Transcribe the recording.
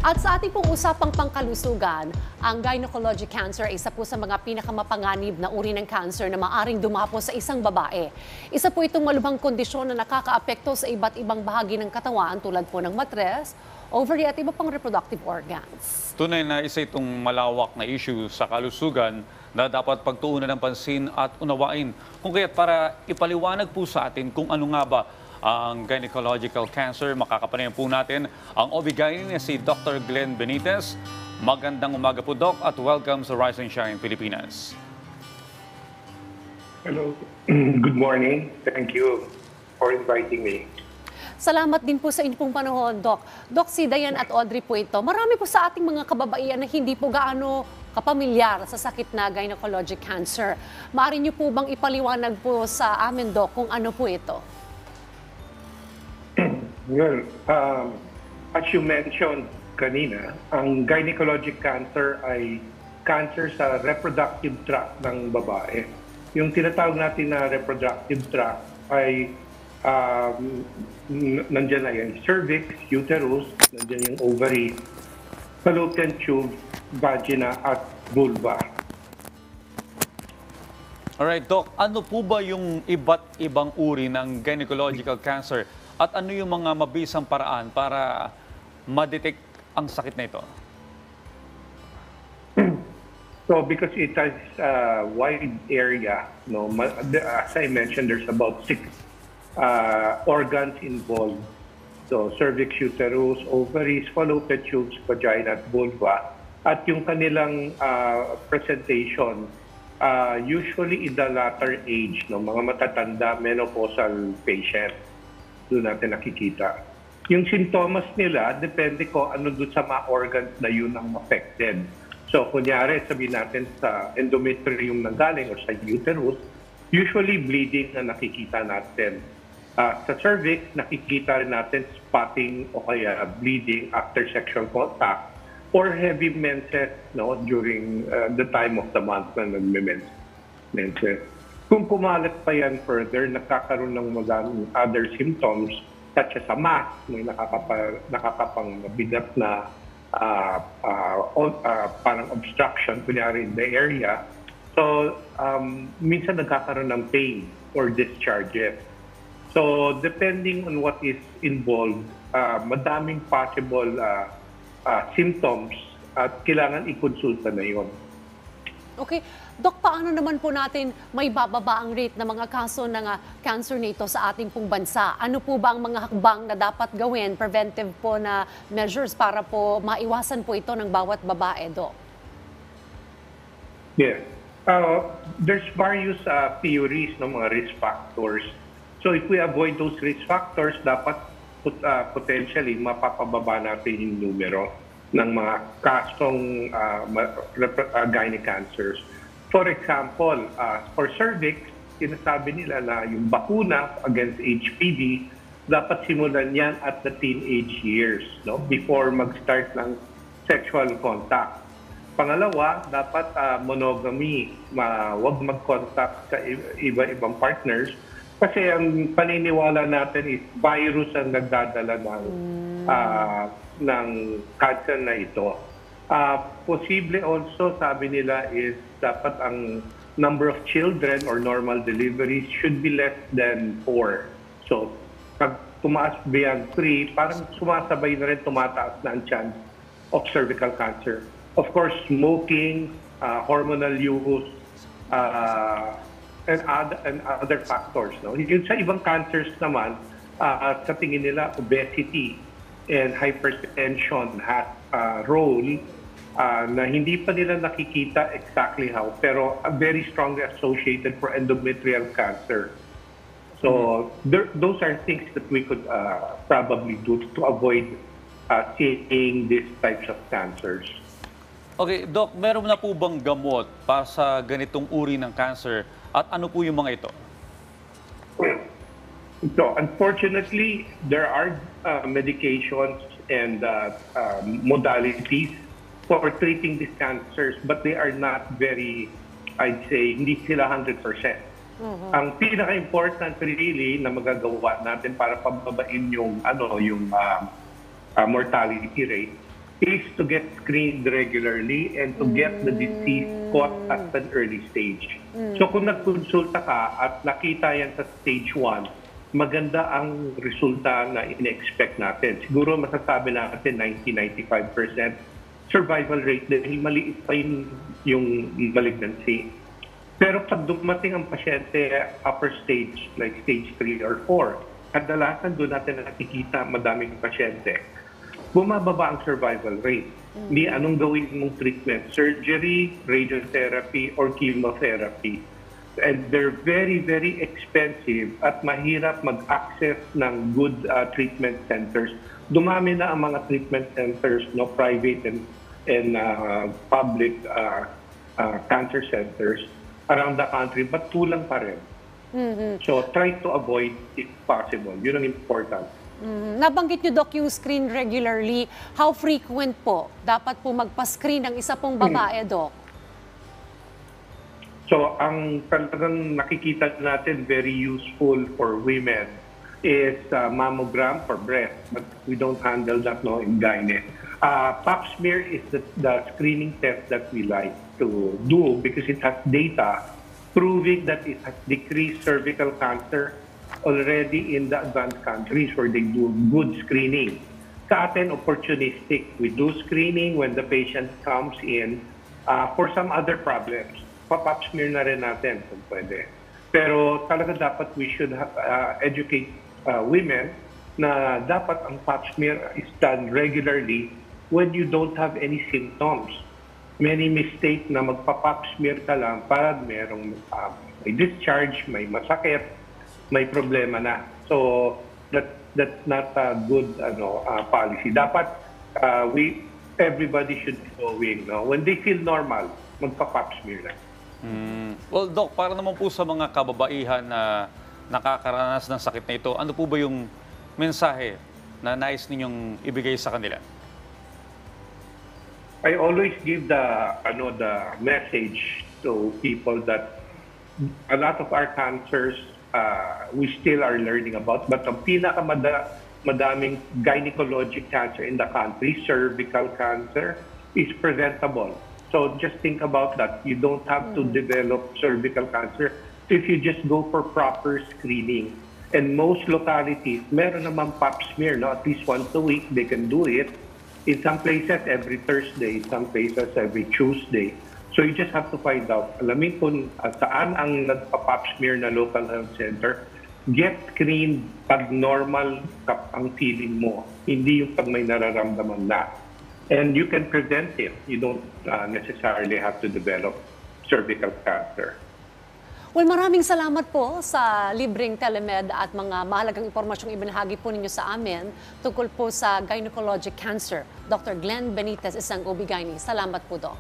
At sa ating pong usapang pangkalusugan, ang gynecologic cancer ay isa po sa mga pinakamapanganib na uri ng cancer na maaring dumapo sa isang babae. Isa po itong malubhang kondisyon na nakakaapekto sa iba't ibang bahagi ng katawan tulad po ng matres, ovary at iba pang reproductive organs. Tunay na isa itong malawak na issue sa kalusugan na dapat pagtuunan ng pansin at unawain. Kung kaya't para ipaliwanag po sa atin kung ano nga ba ang gynecological cancer, makakapanayan po natin ang OB-GYN na si Dr. Glenn Benitez. Magandang umaga po, Doc, at welcome sa Rise and Shine Pilipinas. Hello. Good morning. Thank you for inviting me. Salamat din po sa inyong pong panahon, Doc. Doc, si Dayan at Audrey po ito. Marami po sa ating mga kababaihan na hindi po gaano kapamilyar sa sakit na gynecologic cancer. Maaari niyo po bang ipaliwanag po sa amin, Doc, kung ano po ito? Well, as you mentioned kanina, ang gynecologic cancer ay cancer sa reproductive tract ng babae. Yung tinatawag natin na reproductive tract ay nandyan na yung cervix, uterus, nandyan yung ovary, fallopian tube, vagina at vulva. Alright, Doc, ano po ba yung iba't ibang uri ng gynecological cancer? At ano yung mga mabisang paraan para ma-detect ang sakit na ito? So because it has a wide area, no, as I mentioned, there's about 6 organs involved. So cervix, uterus, ovaries, fallopian tubes, vagina at vulva. At yung kanilang presentation, usually in the latter age, no, mga matatanda, menopausal patient, doon natin nakikita. Yung symptoms nila, depende ko ano doon sa mga organs na yun ang affected. So, kunyari, sabihin natin sa endometrium na galing o sa uterus, usually bleeding na nakikita natin. Sa cervix, nakikita rin natin spotting o kaya bleeding after sexual contact or heavy menses, no, during the time of the month na nagme-menses. Kung pumalat pa yan further, nakakaroon ng mga other symptoms such as a mass, may nakakapangbigat na parang obstruction, kunyari in the area. So, minsan nagkakaroon ng pain or discharges. So, depending on what is involved, madaming possible symptoms at kailangan i-consulta na yun. Okay. Dok, paano naman po natin may bababa ang rate ng mga kaso ng cancer nito sa ating pong bansa? Ano po ba ang mga hakbang na dapat gawin, preventive po na measures para po maiwasan po ito ng bawat babae, Dok? Yes. There's various theories ng mga risk factors. So if we avoid those risk factors, dapat potentially mapapababa natin yung numero ng mga kasong gynec cancers. For example, for cervix, sinasabi nila na yung bakuna against HPV, dapat simulan yan at the teenage years, no? Before mag-start ng sexual contact. Pangalawa, dapat monogamy, wag mag-contact sa iba-ibang partners kasi ang paniniwala natin is virus ang nagdadala ng cancer na ito. Posible also, sabi nila, is dapat ang number of children or normal deliveries should be less than 4. So, pag tumaas beyond 3, parang sumasabay na rin tumataas na ang chance of cervical cancer. Of course, smoking, hormonal use, and other factors. No? Yung sa ibang cancers naman, sa tingin nila, obesity and hypertension has a role na hindi pa nila nakikita exactly how, pero very strongly associated for endometrial cancer. So those are things that we could probably do to avoid seeing these types of cancers. Okay, Doc, meron na po bang gamot para sa ganitong uri ng cancer at ano po yung mga ito? So unfortunately, there are medications and modalities for treating these cancers, but they are not very, I'd say, hindi sila 100%. Ang pinaka-important really na magagawa natin para pababain yung mortality rate is to get screened regularly and to get the disease caught at an early stage. So kung nagkonsulta ka at nakita yan sa stage 1, maganda ang resulta na ine-expect natin. Siguro masasabi natin 90-95% survival rate dahil maliit pa yung malignancy. Pero pag dumating ang pasyente upper stage, like stage 3 or 4, kadalasan doon natin nakikita madaming pasyente, bumababa ang survival rate. Di anong gawin mong treatment? Surgery, radiotherapy, or chemotherapy. And they're very, very expensive at mahirap mag-access ng good treatment centers. Dumami na ang mga treatment centers, no, private and public cancer centers around the country, but kulang pa rin. So try to avoid if possible. Yun ang important. Nabanggit niyo, Doc, yung screen regularly. How frequent po dapat po magpa-screen ng isa pong babae, Doc? So ang talagang nakikita natin very useful for women is mammogram for breast, but we don't handle that no in gyne. Pap smear is the screening test that we like to do because it has data proving that it has decreased cervical cancer already in the advanced countries where they do good screening. Sa atin, opportunistic. We do screening when the patient comes in for some other problems. Pap smear na rin natin kung pwede. Pero talaga dapat we should educate women na dapat ang pap smear is done regularly when you don't have any symptoms. Many mistake na magpa-pap smear ka lang para merong may discharge, may masakit, may problema na. So that's not a good policy. Dapat everybody should be going. No? When they feel normal, magpa-pap smear lang. Well, Doc, para naman po sa mga kababaihan na nakakaranas ng sakit na ito, ano po ba yung mensahe na nais ninyong ibigay sa kanila? I always give the message to people that a lot of our cancers we still are learning about, but ang pinakamadaming gynecologic cancer in the country, cervical cancer, is preventable. So just think about that. You don't have to develop cervical cancer if you just go for proper screening. And most localities, meron naman pap smear, no? At least once a week, they can do it. In some places, every Thursday, some places, every Tuesday. So you just have to find out, alamin kung saan ang nagpa-pap smear na local health center, get screened pag normal ang feeling mo, hindi yung pag may nararamdaman na. And you can prevent it. You don't necessarily have to develop cervical cancer. Well, maraming salamat po sa libreng telemed at mga mahalagang impormasyong ibinahagi po ninyo sa amin tungkol po sa gynecologic cancer. Dr. Glenn Benitez, isang OB-GYN. Salamat po, Doc.